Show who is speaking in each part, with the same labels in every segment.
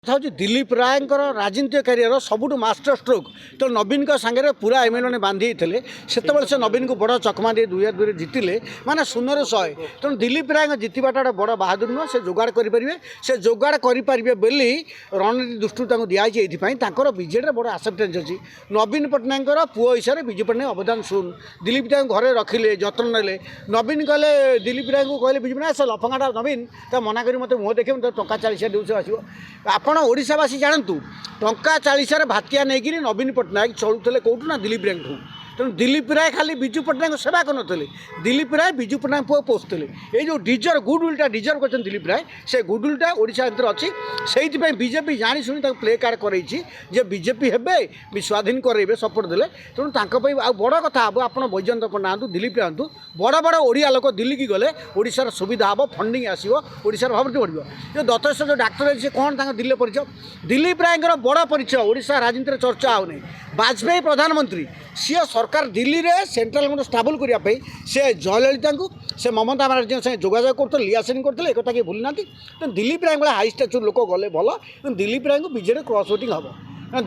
Speaker 1: କଥା ହେଉଛି ଦିଲ୍ଲୀପ ରାୟଙ୍କର ରାଜନୀତିକ କ୍ୟାରିୟର ସବୁଠୁ ମାଷ୍ଟର ଷ୍ଟ୍ରୋକ୍। ତ ନବୀନଙ୍କ ସାଙ୍ଗରେ ପୁରା ଏମଏଲ୍ଏ ମାନେ ବାନ୍ଧି ହେଇଥିଲେ। ସେତେବେଳେ ସେ ନବୀନକୁ ବଡ଼ ଚକମା ଦେଇ 2002ରେ ଜିତିଲେ, ମାନେ 0-100। ତେଣୁ ଦିଲ୍ଲୀପ ରାୟଙ୍କ ଜିତିବାଟା ଗୋଟେ ବଡ଼ ବାହାଦୁର ନୁହଁ। ସେ ଯୋଗାଡ଼ କରିପାରିବେ, ସେ ଯୋଗାଡ଼ କରିପାରିବେ ବୋଲି ରଣନୀତି ଦୃଷ୍ଟିରୁ ତାଙ୍କୁ ଦିଆଯାଇଛି। ଏଇଥିପାଇଁ ତାଙ୍କର ବିଜେଡ଼ିରେ ବଡ଼ ଆକ୍ସେପ୍ଟାନ୍ସ ଅଛି। ନବୀନ ପଟ୍ଟନାୟକଙ୍କର ପୁଅ ହିସାବରେ ବିଜୁ ପଟ୍ଟନାୟକ ଅବଦାନ ଶୂନ। ଦିଲ୍ଲୀପ ତାଙ୍କୁ ଘରେ ରଖିଲେ, ଯତ୍ନ ନେଲେ। ନବୀନ କହିଲେ ଦିଲ୍ଲୀପ ରାୟଙ୍କୁ କହିଲେ ବିଜୁ ପଟ୍ଟନାୟକ ସେ ଲଫଙ୍ଗାଟା ନବୀନ ତା ମନା କରି ମୋତେ ମୁହଁ ଦେଖେଇବ, ଟଙ୍କା 40 ଦେଉଛି ଆସିବ। ଆପଣ ଓଡ଼ିଶାବାସୀ ଜାଣନ୍ତୁ, ଟଙ୍କା 40ରେ ଭାତିଆ ନେଇକିରି ନବୀନ ପଟ୍ଟନାୟକ ଚଳୁଥିଲେ କେଉଁଠୁ ନା ଦିଲ୍ଲୀପ ରାୟଙ୍କଠୁ। ତେଣୁ ଦିଲ୍ଲୀପ ରାୟ ଖାଲି ବିଜୁ ପଟ୍ଟନାୟକ ସେବା କରୁନଥିଲେ, ଦିଲ୍ଲୀପ ରାୟ ବିଜୁ ପଟ୍ଟନାୟକ ପୁଅ ପୋଷୁଥିଲେ। ଏଇ ଯେଉଁ ଗୁଡ୍ ୱିଲ୍ଟା ଡିଜର୍ଭ କରିଛନ୍ତି ଦିଲ୍ଲୀପ ରାୟ, ସେ ଗୁଡ୍ ୱିଲ୍ଟା ଓଡ଼ିଶା ଭିତରେ ଅଛି। ସେଇଥିପାଇଁ ବିଜେପି ଜାଣିଶୁଣି ତାଙ୍କୁ ପ୍ଲେ କାର୍ଡ଼ କରେଇଛି ଯେ ବିଜେପି ହେବେ, ସ୍ୱାଧୀନ କରେଇବେ, ସପୋର୍ଟ ଦେଲେ। ତେଣୁ ତାଙ୍କ ପାଇଁ ଆଉ ବଡ଼ କଥା ହେବ, ଆପଣ ବୈଜୟନ୍ତ ପଣ୍ଡା ଆନ୍ତୁ, ଦିଲ୍ଲୀପ ଆନ୍ତୁ, ବଡ଼ ବଡ଼ ଓଡ଼ିଆ ଲୋକ ଦିଲ୍ଲୀକି ଗଲେ ଓଡ଼ିଶାର ସୁବିଧା ହେବ, ଫଣ୍ଡିଂ ଆସିବ, ଓଡ଼ିଶାର ଭାବରେ ବଢ଼ିବ। ଯେଉଁ ଦତ୍ତେଶ୍ୱର ଯେଉଁ ଡାକ୍ତର ହେଇଛି ସେ କ'ଣ ତାଙ୍କ ଦିଲ୍ଲୀର ପରିଚୟ? ଦିଲ୍ଲୀପ ରାୟଙ୍କର ବଡ଼ ପରିଚୟ ଓଡ଼ିଶା ରାଜନୀତିରେ ଚର୍ଚ୍ଚା ହେଉନି। ବାଜପେୟୀ ପ୍ରଧାନମନ୍ତ୍ରୀ, ସିଏ ସରକାର ଦିଲ୍ଲୀରେ ସେଣ୍ଟ୍ରାଲ ଗଭର୍ଣ୍ଣମେଣ୍ଟ ଷ୍ଟାବୁଲ୍ କରିବା ପାଇଁ ସେ ଜୟଲଳିତାଙ୍କୁ, ସେ ମମତା ବାନାର୍ଜୀଙ୍କ ସାଙ୍ଗେ ଯୋଗାଯୋଗ କରୁଥିଲେ, ଲିଆସନିଂ କରୁଥିଲେ। ଏକଥା କିଏ ଭୁଲି ନାହାନ୍ତି। ତେଣୁ ଦିଲ୍ଲୀପ ରାୟ ଭଳିଆ ହାଇ ଷ୍ଟାଚୁର ଲୋକ ଗଲେ ଭଲ। କିନ୍ତୁ ଦିଲ୍ଲୀପ ରାୟଙ୍କୁ ବିଜେଡ଼ି କ୍ରସ୍ ଭୋଟିଂ ହେବ।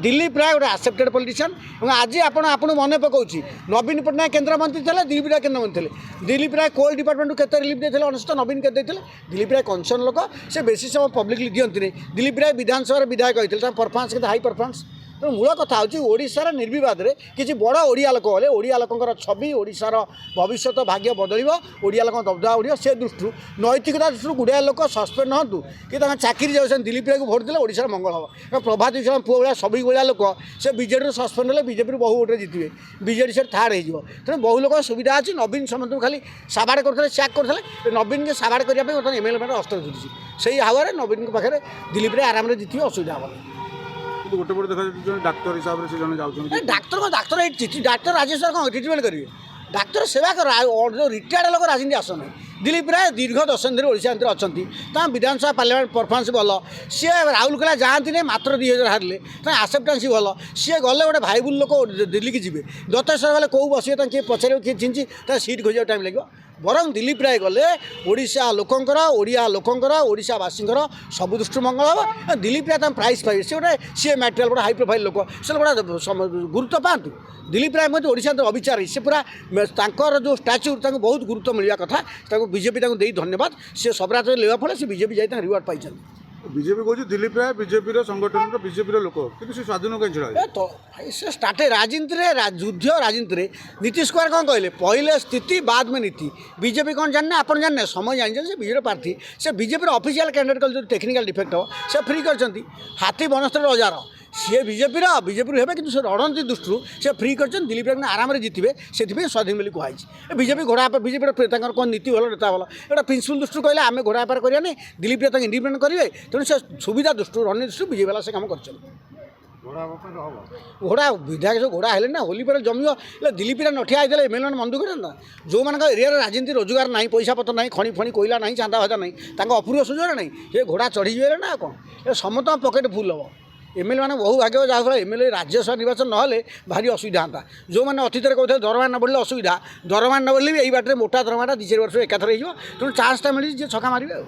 Speaker 1: ଦିଲ୍ଲୀପ ରାୟ ଗୋଟେ ଆକ୍ସେପ୍ଟେଡ୍ ପଲିଟିସିଆନ୍। ଏବଂ ଆଜି ଆପଣଙ୍କୁ ମନେ ପକାଉଛି, ନବୀନ ପଟ୍ଟନାୟକ କେନ୍ଦ୍ରମନ୍ତ୍ରୀ ଥିଲେ, ଦିଲ୍ଲୀପ ରାୟ କେନ୍ଦ୍ରମନ୍ତ୍ରୀ ଥିଲେ। ଦିଲ୍ଲୀପ ରାୟ କୋଲ୍ ଡିପାର୍ଟମେଣ୍ଟକୁ କେତେ ରିଲିଫ୍ ଦେଇଥିଲେ, ଅନେଶତ, ନବୀନ କେତେ ଦେଇଥିଲେ? ଦିଲ୍ଲୀପ ରାୟ କନସର୍ନ ଲୋକ, ସେ ବେଶୀ ସମୟ ପବ୍ଲିକଲି ଦିଅନ୍ତିନି। ଦିଲ୍ଲୀପ ରାୟ ବିଧାନସଭାରେ ବିଧାୟକ ହୋଇଥିଲେ, ତାଙ୍କ ପରଫର୍ମାନ୍ସ କେତେ ହାଇ ପରଫର୍ମାନ୍ସ। ତେଣୁ ମୂଳ କଥା ହେଉଛି ଓଡ଼ିଶାର ନିର୍ବିବାଦରେ କିଛି ବଡ଼ ଓଡ଼ିଆ ଲୋକ ଗଲେ ଓଡ଼ିଆ ଲୋକଙ୍କର ଛବି, ଓଡ଼ିଶାର ଭବିଷ୍ୟତ ଭାଗ୍ୟ ବଦଳିବ, ଓଡ଼ିଆ ଲୋକଙ୍କ ଦବଦବା ଉଡ଼ିବ। ସେ ଦୃଷ୍ଟିରୁ ନୈତିକତା ଦୃଷ୍ଟିରୁ ଗୁଡ଼ାଏ ଲୋକ ସସ୍ପେଣ୍ଡ ହୁଅନ୍ତୁ କି ତାଙ୍କ ଚାକିରି ଯାଉଛନ୍ତି, ଦିଲ୍ଲୀପ ରାୟକୁ ଭୋଟ୍ ଦେଲେ ଓଡ଼ିଶାର ମଙ୍ଗଳ ହେବ। ପ୍ରଭାତ ବିଶ୍ୱାଳ ପୁଅ ଭଳିଆ ସବି ଭଳିଆ ଲୋକ ସେ ବିଜେଡ଼ିରୁ ସସ୍ପେଣ୍ଡ ହେଲେ ବିଜେପିରୁ ବହୁ ଭୋଟ୍ରେ ଜିତିବେ, ବିଜେଡ଼ି ସେ ଥାର୍ଡ଼ ହେଇଯିବ। ତେଣୁ ବହୁ ଲୋକଙ୍କ ସୁବିଧା ଅଛି। ନବୀନ ସମସ୍ତଙ୍କୁ ଖାଲି ସାବାଡ଼ କରୁଥିଲେ, ସ୍ୟାକ୍ କରୁଥିଲେ। ନବୀନকে ସାବାଡ଼ କରିବା ପାଇଁ ବର୍ତ୍ତମାନ ଏମଏଲ୍ଏ ମାନେ ଅସ୍ତ୍ର ଧରିଛି। ସେଇ ହାୱାରେ ନବୀନଙ୍କ ପାଖରେ ଦିଲ୍ଲୀପ ରାୟ ଆରାମରେ ଜିତିବେ, ଅସୁବିଧା ହେବନି।
Speaker 2: କିନ୍ତୁ ଗୋଟେ ପଟେ ଦେଖାଯାଉଛି ଡାକ୍ତର ହିସାବରେ ସେ ଜଣେ ଯାଉଛନ୍ତି।
Speaker 1: ଡାକ୍ତର ଏଇଠି ଡାକ୍ତର ରାଜେଶ ସାର୍ କ'ଣ ଟ୍ରିଟମେଣ୍ଟ କରିବେ? ଡାକ୍ତର ସେବା କର। ଯେଉଁ ରିଟାୟାର୍ଡ଼ ଲୋକ ରାଜନୀତି ଆସନାହିଁ। ଦିଲ୍ଲୀପ ରାୟ ଦୀର୍ଘ ଦଶନ୍ଧି ଧରି ଓଡ଼ିଶା ଭିତରେ ଅଛନ୍ତି। ତାଙ୍କ ବିଧାନସଭା ପାର୍ଲାମେଣ୍ଟ ପରଫର୍ମାନ୍ସ ଭଲ। ସିଏ ରାଉରକେଲା ଯାଆନ୍ତିନି, ମାତ୍ର 2000 ହାରିଲେ। ତାଙ୍କ ଆକ୍ସେପ୍ଟାନ୍ସ ଭଲ। ସିଏ ଗଲେ ଗୋଟେ ଭାଇବୁଲ ଲୋକ ଦିଲ୍ଲୀକି ଯିବେ। ଦତ୍ତେଶ୍ୱର ଗଲେ କେଉଁ ବସିବେ, ତାଙ୍କୁ କିଏ ପଚାରିବ, କିଏ ଚିହ୍ନିଛି, ତା ସିଟ୍ ଖୋଜିବାକୁ ଟାଇମ୍ ଲାଗିବ। ବରଂ ଦିଲ୍ଲୀପ ରାୟ ଗଲେ ଓଡ଼ିଶା ଲୋକଙ୍କର, ଓଡ଼ିଆ ଲୋକଙ୍କର, ଓଡ଼ିଶାବାସୀଙ୍କର ସବୁ ଦୃଷ୍ଟିରୁ ମଙ୍ଗଳ ହେବ। ଦିଲ୍ଲୀପ ରାୟ ତାଙ୍କ ପ୍ରାଇଜ୍ ପାଇବେ। ସେ ଗୋଟେ ସିଏ ମ୍ୟାଟେରିଆଲ୍, ଗୋଟେ ହାଇ ପ୍ରୋଫାଇଲ୍ ଲୋକ, ସେ ଗୋଟେ ଗୁରୁତ୍ୱ ପାଆନ୍ତୁ। ଦିଲ୍ଲୀପ ରାୟ ମଧ୍ୟ ଓଡ଼ିଶା ଅବିଚାରୀ। ସେ ପୁରା ତାଙ୍କର ଯେଉଁ ଷ୍ଟାଚ୍ୟୁ, ତାଙ୍କୁ ବହୁତ ଗୁରୁତ୍ୱ ମିଳିବା କଥା। ତାଙ୍କୁ ବିଜେପି ତାଙ୍କୁ ଦେଇ ଧନ୍ୟବାଦ। ସେ ସବରାତ୍ରି ଲେବା ଫଳରେ ସେ ବିଜେପି ଯାଇ ତାଙ୍କ ରିୱାର୍ଡ଼ ପାଇଛନ୍ତି।
Speaker 2: ବିଜେପି କହୁଛି ଦିଲ୍ଲୀପ ରାୟ ବିଜେପିର ସଂଗଠନର, ବିଜେପିର ଲୋକ, କିନ୍ତୁ ସେ ସ୍ୱାଧୀନ କାହିଁ ଛିଡ଼ା ହେବେ?
Speaker 1: ତ ସେ ଷ୍ଟାର୍ଟେ ରାଜନୀତିରେ, ଯୁଦ୍ଧ ରାଜନୀତିରେ ନୀତିଶ କୁମାର କ'ଣ କହିଲେ? ପହିଲେ ସ୍ଥିତି ବାଦ ମେ ନୀତି। ବିଜେପି କ'ଣ ଜାଣିନେ, ଆପଣ ଜାଣିନେ, ସମୟ ଜାଣିଛନ୍ତି। ସେ ବିଜେପିର ପ୍ରାର୍ଥୀ, ସେ ବିଜେପିର ଅଫିସିଆଲ କ୍ୟାଣ୍ଡିଡେଟ୍ କଲେ ଯଦି ଟେକ୍ନିକାଲ ଡିଫେକ୍ଟ ହେବ, ସେ ଫ୍ରି କରିଛନ୍ତି। ହାତୀ ବନସ୍ତ୍ରରେ ଅଜାର, ସିଏ ବିଜେପିରୁ ହେବେ, କିନ୍ତୁ ସେ ରଣନୀତି ଦୃଷ୍ଟିରୁ ସେ ଫ୍ରି କରିଛନ୍ତି। ଦିଲ୍ଲୀପ ରାୟ ଆରାମରେ ଜିତିବେ, ସେଥିପାଇଁ ସ୍ୱାଧୀନ ବୋଲି କୁହାଯାଇଛି। ବିଜେପି ଘୋଡ଼ା ବେପାର, ବିଜେପିର ତାଙ୍କର କ'ଣ ନୀତି ଭଲ, ନେତା ଭଲ, ଗୋଟେ ପ୍ରିନ୍ସିପାଲ ଦୃଷ୍ଟିରୁ କହିଲେ ଆମେ ଘୋଡ଼ା ବେପାର କରିବାନି, ଦିଲ୍ଲୀପ ରାୟ ତାଙ୍କୁ ଇଣ୍ଡିପେଣ୍ଡେଣ୍ଟ କରିବେ। ତେଣୁ ସେ ସୁବିଧା ଦୃଷ୍ଟିରୁ, ରଣନୀତି ଦୃଷ୍ଟିରୁ ବିଜେପି ବାଲା ସେ କାମ କରିଛନ୍ତି। ଘୋଡ଼ା ବିଧାୟକ ସବୁ ଘୋଡ଼ା ହେଲେ ନା, ହୋଲି ପରେ ଜମିବ। ହେଲେ ଦିଲ୍ଲୀପ ରାୟ ନଠିଆ ହେଇଥିଲେ ଏମଏଲ୍ଏ ମାନେ ମନ ଦୁଃଖ କରିଥାନ୍ତା। ଯେଉଁମାନଙ୍କ ଏରିଆରେ ରାଜନୀତି ରୋଜଗାର ନାହିଁ, ପଇସା ପତ୍ର ନାହିଁ, ଖଣି ଫଣି କୋଇଲା ନାହିଁ, ଚାନ୍ଦା ଭାଜା ନାହିଁ, ତାଙ୍କ ଅପୂର୍ବ ସୁଯୋଗ ନାହିଁ, ସେ ଘୋଡ଼ା ଚଢ଼ିଯିବେ ନା କ'ଣ? ଏ ସମସ୍ତଙ୍କ ପକେଟ୍ ଫୁଲ୍ ହେବ। ଏମଏଲ୍ଏ ମାନେ ବହୁ ଭାଗ୍ୟ, ଯାହାଫଳରେ ଏମଏଲ୍ଏ ରାଜ୍ୟସଭା ନିର୍ବାଚନ ନହେଲେ ଭାରି ଅସୁବିଧା ହୁଅନ୍ତା। ଯେଉଁମାନେ ଅତୀତରେ କହୁଥିଲେ ଦରମା ନ ବଢ଼ିଲେ ଅସୁବିଧା, ଦରମା ନ ବଢ଼ିଲେ ବି ଏଇ ବାଟରେ ମୋଟା ଦରମାଟା 2-4 ବର୍ଷ ଏକାଥରେ ହେଇଯିବ। ତେଣୁ ଚାନ୍ସଟା ମିଳିଛି, ଯିଏ ଛକା ମାରିବେ ଆଉ।